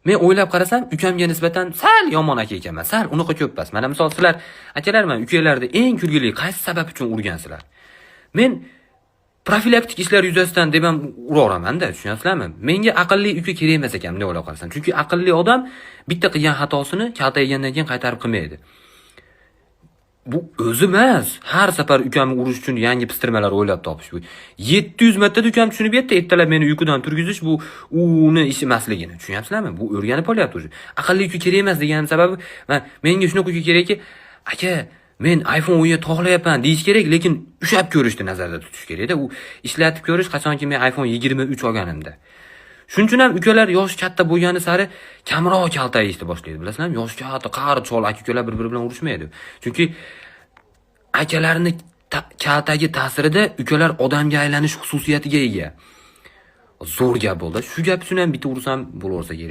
Men o'ylab qarasam, ukamga nisbatan sal yomon aka ekanman. Sal unaqa ko'p emas. Mana misol sizlar akalar men ukalarda eng kulgili qaysi sabab uchun urgansizlar? Men profilaktik ishlar yuzasidan deb ham uraveramanda, tushunyapsizlarmi? Menga aqlli uka kerak emas ekan, bunday o'ylab qarasam. Chunki aqlli odam bitta qilgan xatosini kaltaygandan keyin qaytarib qilmaydi. Bu o'zi emas. Har safar ukamni urish uchun yangi pistirmalar o'ylab topish bu. 700 marta ukam tushunib yetdi, ertalab meni uyqudan turgizish bu uni ishi emasligini. Tushunyapsizlarmi? Bu o'rganib olyapti o'zi. Aqlli uka kerak emas deganim sababi menga shunaqa uka kerakki, aka men iPhone 10 ga tog'layapman deyish kerak, lekin ushab ko'rishni nazarda tutish kerak-da. U ishlatib ko'rish qachonki men iPhone 23 olganimda. Shuning uchun ham ukalar yosh katta bo'lgani sari kamroq kaltayishni boshlaydi, bilasizlarmi? Yosh katta qari chol aka-ukalar bir-biri bilan urushmaydi. Chunki akalarning kaltagi ta'sirida ukalar odamga aylanish xususiyatiga ega. Zo'r gap bo'ldi. Shu gap uchun ham bitta ursam bo'laversa kerak.